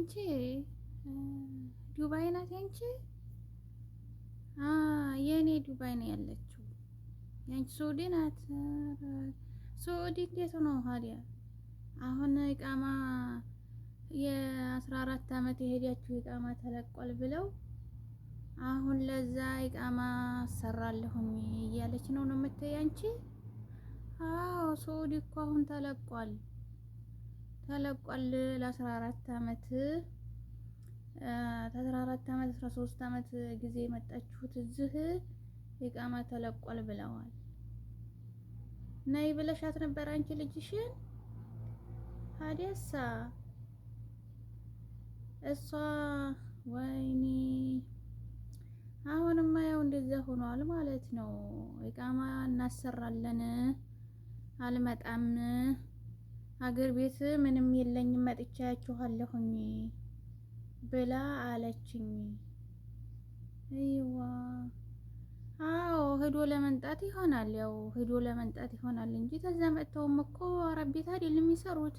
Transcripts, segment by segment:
አንቺ ዱባይ ናት ያንቺ? የኔ ዱባይ ነው ያለችው። ያንቺ ሳውዲ ናት? ሳውዲ እንዴት ነው ታዲያ? አሁን ኢቃማ የ14 አመት የሄዳችሁ ኢቃማ ተለቋል ብለው አሁን ለዛ ኢቃማ አሰራለሁኝ እያለች ነው የምትይ አንቺ? አዎ ሳውዲ እኮ አሁን ተለቋል ለ14 አመት ከ14 አመት 13 አመት ጊዜ የመጣችሁት እዚህ ኢቃማ ተለቋል ብለዋል። ነይ ብለሻት ነበር አንቺ ልጅሽን? ሀዲያሳ እሷ ወይኔ አሁንማ ያው እንደዛ ሆኗል ማለት ነው። ኢቃማ እናሰራለን አልመጣም ሀገር ቤት ምንም የለኝም መጥቻ ያችኋለሁኝ ብላ አለችኝ። አይዋ አዎ ሄዶ ለመንጣት ይሆናል፣ ያው ሄዶ ለመንጣት ይሆናል እንጂ ተዛ መጥተውም እኮ አረብ ቤት አይደለም የሚሰሩት።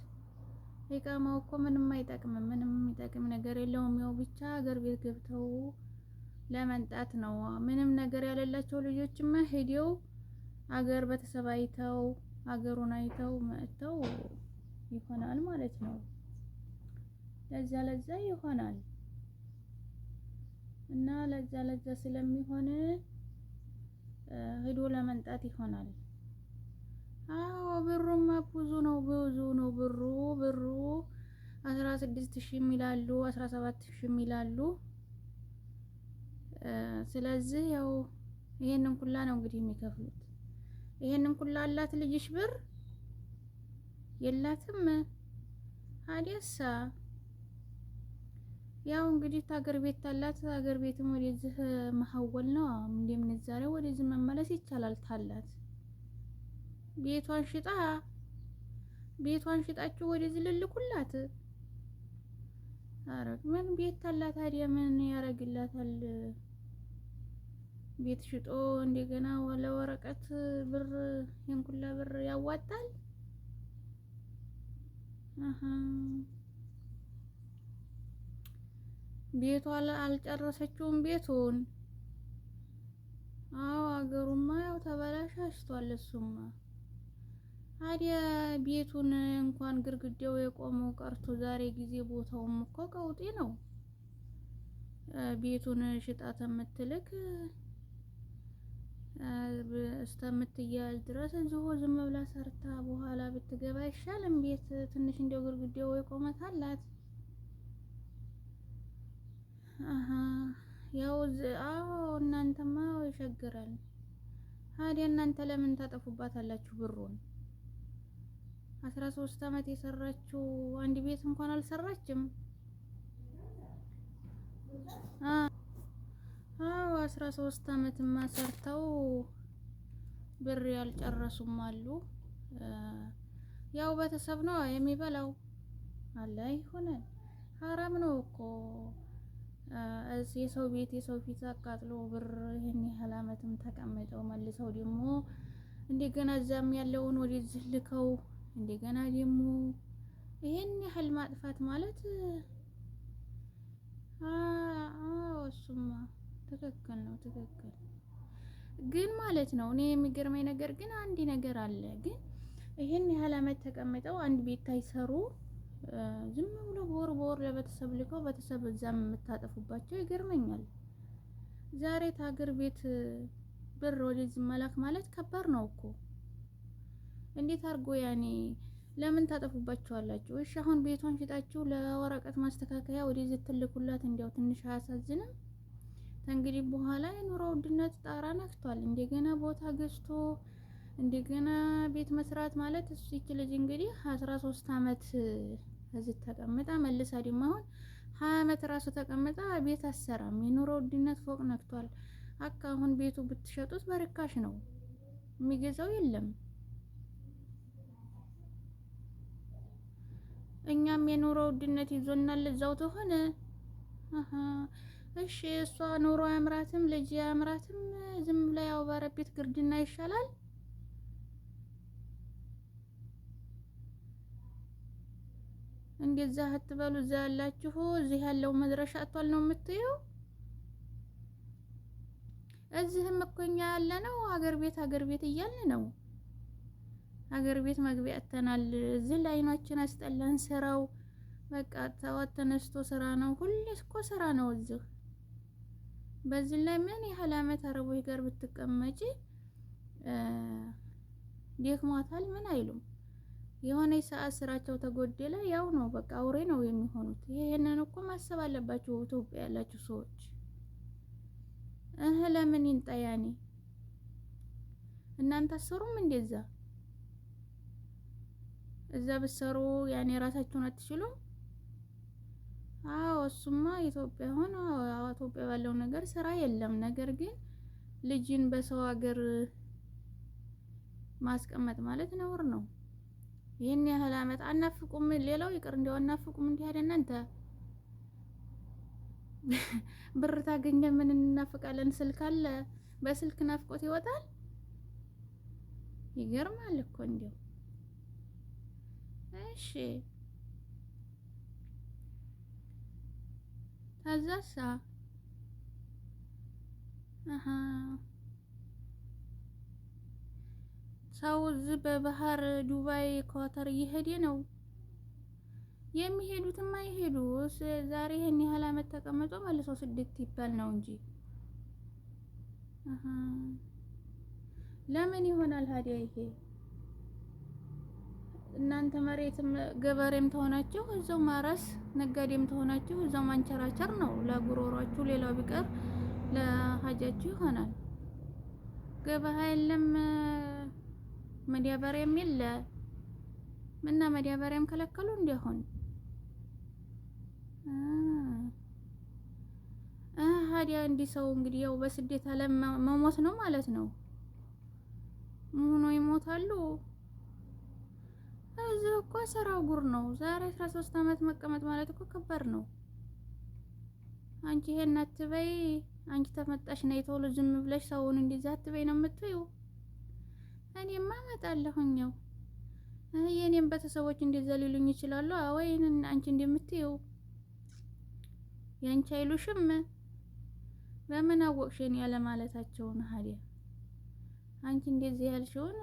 ኢቃማው እኮ ምንም አይጠቅምም፣ ምንም የሚጠቅም ነገር የለውም። ያው ብቻ ሀገር ቤት ገብተው ለመንጣት ነው። ምንም ነገር ያለላቸው ልጆችማ ሄደው አገር ቤተሰብ አይተው አገሩን አይተው መጥተው ይሆናል ማለት ነው። ለዛ ይሆናል እና ለዛ ስለሚሆን ሄዶ ለመንጣት ይሆናል። አዎ ብሩማ ብዙ ነው ብሩ 16,000 ይላሉ 17,000 ይላሉ። ስለዚህ ያው ይሄንን ኩላ ነው እንግዲህ የሚከፍሉት። ይሄንን ኩላ አላት ልጅሽ ብር የላትም? ሀዲያሳ ያው እንግዲህ ታገር ቤት ታላት ሀገር ቤትም ወደዚህ መሐወል ነው እንደምንዛሬው ወደዚህ መመለስ ይቻላል። ታላት ቤቷን ሽጣችሁ ወደዚህ ልልኩላት። አረግ ምን ቤት ታላት ታዲያ ምን ያረግላታል? ቤት ሽጦ እንደገና ወለ ወረቀት ብር የንኩላ ብር ያዋጣል? ቤቷ አልጨረሰችውም ቤቱን። አዎ አገሩማ ያው ተበላሽቷል። እሱማ ታዲያ ቤቱን እንኳን ግርግዳው የቆመው ቀርቶ ዛሬ ጊዜ ቦታውም እኮ ቀውጤ ነው። ቤቱን ሽጣ ተምትልክ እስከምትያዝ ድረስ እዚሁ ዝም ብላ ሰርታ በኋላ ብትገባ አይሻልም? ቤት ትንሽ እንደው ግርግዳው የቆመት አላት። ያው አዎ እናንተማ ይሸግራል። ታዲያ እናንተ ለምን ታጠፉባታላችሁ ብሩን? 13 አመት የሰራችው አንድ ቤት እንኳን አልሰራችም። አዎ 13 አመትማ ሰርተው ብር ያልጨረሱም አሉ። ያው ቤተሰብ ነው የሚበላው። አላህ ይሆናል። ሀራም ነው እኮ የሰው ቤት የሰው ፊት አቃጥሎ ብር ይሄን ያህል አመትም ተቀምጠው መልሰው ደግሞ እንደገና እዛም ያለውን ወደዚህ ልከው እንደገና ደግሞ ይሄን ያህል ማጥፋት ማለት እሱማ ትክክል ነው። ግን ማለት ነው እኔ የሚገርመኝ ነገር ግን አንድ ነገር አለ። ግን ይሄን ያህል አመት ተቀምጠው አንድ ቤት ታይሰሩ ዝም ብሎ በወር ለቤተሰብ ልከው ቤተሰብ እዛም የምታጠፉባቸው ይገርመኛል። ዛሬ ታገር ቤት ብር ወደዚህ መላክ ማለት ከባድ ነው እኮ። እንዴት አድርጎ ያኔ ለምን ታጠፉባቸዋላችሁ? እሺ አሁን ቤቷን ሽጣችሁ ለወረቀት ማስተካከያ ወደዚህ ትልኩላት እንዲያው ትንሽ አያሳዝንም? ከእንግዲህ በኋላ የኑሮ ውድነት ጣራ ነክቷል። እንደገና ቦታ ገዝቶ እንደገና ቤት መስራት ማለት እሱ ልጅ እንግዲህ 13 አመት እዚህ ተቀምጣ መልሳ ደግሞ አሁን 20 አመት ራሱ ተቀምጣ ቤት አሰራም። የኑሮ ውድነት ፎቅ ነክቷል። አሁን ቤቱ ብትሸጡት በርካሽ ነው፣ የሚገዛው የለም። እኛም የኑሮ ውድነት ይዞናል እዛው ተሆነ። እሺ እሷ ኑሮ ያምራትም ልጅ ያምራትም ዝም ብላ ያው ባረቤት ግርድና ይሻላል። እንደዛ አትበሉ። እዛ ያላችሁ እዚህ ያለው መድረሻ አጥቷል ነው የምትየው። እዚህም እኮ እኛ ያለ ነው ሀገር ቤት እያልን ነው። ሀገር ቤት መግቢያ አጥተናል። እዚህ ላይ አይናችን አስጠላን። ስራው በቃ ተዋት ተነስቶ ስራ ነው። ሁሌ እኮ ስራ ነው እዚህ። በዚህ ላይ ምን ያህል አመት አረቦች ጋር ብትቀመጪ ደክሟታል ምን አይሉም። የሆነ ሰዓት ስራቸው ተጎደለ ያው ነው በቃ አውሬ ነው የሚሆኑት። ይሄንን እኮ ማሰብ አለባችሁ ኢትዮጵያ ያላችሁ ሰዎች። ለምን ይንጣያኒ እናንተ አሰሩም እንደዛ እዛ ብትሰሩ ያኔ ራሳችሁን አትችሉም? አዎ እሱማ ኢትዮጵያ ሆነ ኢትዮጵያ ባለው ነገር ስራ የለም። ነገር ግን ልጅን በሰው ሀገር ማስቀመጥ ማለት ነውር ነው። ይሄን ያህል አመት አናፍቁም። ሌላው ይቅር እንደው አናፍቁም። እንዲህ አይደል እናንተ ብር ታገኘ ምን እናፍቃለን? ስልክ አለ፣ በስልክ ናፍቆት ይወጣል። ይገርማል እኮ እንደው። እሺ ታዛሳ ሰው እዚህ በባህር ዱባይ ኳተር እየሄደ ነው። የሚሄዱትማ ይሄዱ። ዛሬ ይሄን ያህል አመት ተቀምጦ መልሶ ስደት ይባል ነው እንጂ ለምን ይሆናል ታዲያ ይሄ? እናንተ መሬትም ገበሬም ተሆናችሁ እዛው ማረስ፣ ነጋዴም ተሆናችሁ እዛው ማንቸራቸር ነው ለጉሮሯችሁ። ሌላው ቢቀር ለሀጃችሁ ይሆናል። ገበያ የለም መዳበሪያም የለ ምና መዳበሪያም ከለከሉ እንዲሆን ሀዲያ እንዲህ ሰው እንግዲህ ያው በስደት ዓለም መሞት ነው ማለት ነው። ሆኖ ይሞታሉ። እዚህ እኮ ስራው ጉር ነው። ዛሬ 13 አመት መቀመጥ ማለት እኮ ከባድ ነው። አንቺ ይሄን አትበይ፣ አንቺ ተመጣሽ ነው የተወለ ዝም ብለሽ ሰውን እንደዛ አትበይ ነው የምትይው። እኔማ እመጣለሁኝ። የኔም ቤተሰቦች እንደዛ ሊሉኝ ይችላሉ። ወይን አንቺ እንደምትይው ያንቺ አይሉሽም። በምን አወቅሽኝ ያለ ማለታቸው ነው። ሀዲያ አንቺ እንደዚህ ያልሽውን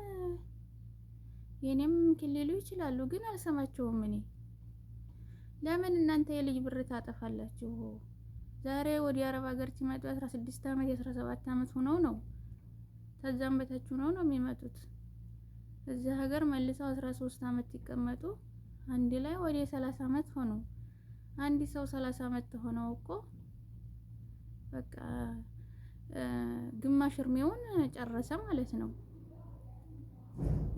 የኔም ክልሉ ይችላሉ፣ ግን አልሰማቸውም። እኔ ለምን እናንተ የልጅ ብር ታጠፋላችሁ? ዛሬ ወደ አረብ ሀገር ሲመጡ 16 አመት 17 አመት ሆነው ነው ተዛም በታች ሆነው ነው የሚመጡት። እዚህ ሀገር መልሰው 13 አመት ይቀመጡ አንድ ላይ ወደ 30 አመት ሆኖ አንድ ሰው 30 አመት ሆነው እኮ በቃ ግማሽ እርሜውን ጨረሰ ማለት ነው።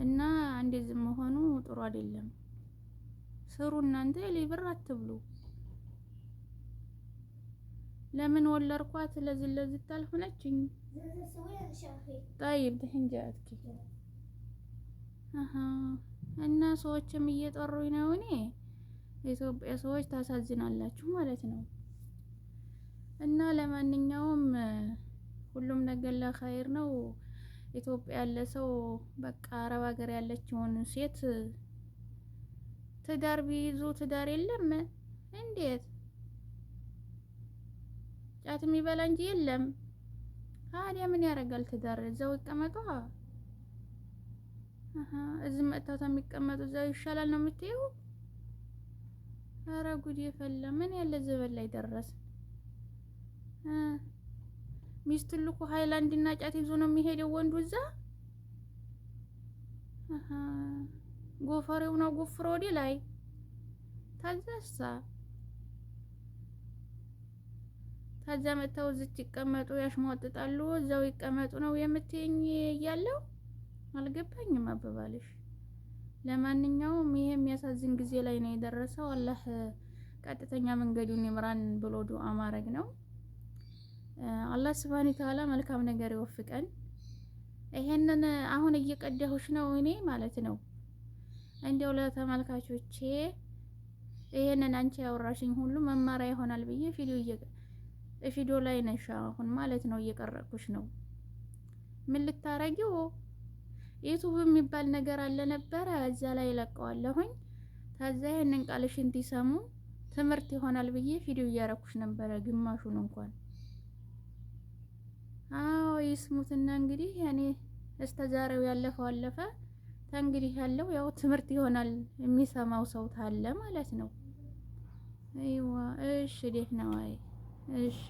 እና እንደዚህ መሆኑ ጥሩ አይደለም። ስሩ እናንተ የሌብር አትብሉ። ለምን ወለርኳት ለዚህ ታልሆነችኝ? طيب እንጃትኪ እና ሰዎችም እየጠሩኝ ነው። እኔ ኢትዮጵያ ሰዎች ታሳዝናላችሁ ማለት ነው። እና ለማንኛውም ሁሉም ነገር ለኸይር ነው። ኢትዮጵያ ያለ ሰው በቃ አረብ ሀገር ያለችውን ሴት ትዳር ቢይዙ ትዳር የለም እንዴት? ጫት የሚበላ እንጂ የለም። ታዲያ ምን ያደርጋል? ትዳር እዛው ይቀመጡ። እዚህ መጥተው የሚቀመጡ እዛው ይሻላል ነው የምትይው? ኧረ ጉድ የፈላ ምን ያለ ዘበል ላይ ደረስ። ሚስቱ ልኩ ሃይላንድ እና ጫት ይዞ ነው የሚሄደው ወንዱ እዛ። ጎፈሬው ነው ጎፍሮ ወዲ ላይ ታዛሳ ታዛ መተው እዚህ ይቀመጡ ያሽሟጥጣሉ። እዛው ይቀመጡ ነው የምትይኝ እያለው አልገባኝም አባባልሽ። ለማንኛውም ይሄ የሚያሳዝን ጊዜ ላይ ነው የደረሰው። አላህ ቀጥተኛ መንገዱን ይምራን ብሎ ዱአ ማድረግ ነው። አላህ Subhanahu Ta'ala መልካም ነገር ይወፍቀን። ይሄንን አሁን እየቀደሁሽ ነው እኔ ማለት ነው። እንደው ለተመልካቾቼ ይሄንን አንቺ ያወራሽኝ ሁሉ መማሪያ ይሆናል ብዬ ቪዲዮ ላይ ነሽ አሁን ማለት ነው እየቀረጥኩሽ ነው። ምን ልታረጊው? ዩቲዩብ የሚባል ነገር አለ ነበረ እዛ ላይ ለቀዋለሁኝ። ከዛ ይሄንን ቃልሽን እንዲሰሙ ትምህርት ይሆናል ብዬ ቪዲዮ እያረኩሽ ነበረ፣ ግማሹን እንኳን። አዎ ይስሙትና እንግዲህ ያኔ እስተዛሬው ያለፈው አለፈ። እንግዲህ ያለው ያው ትምህርት ይሆናል የሚሰማው ሰው ታለ ማለት ነው። አይዋ እሺ፣ ደህና ዋይ። እሺ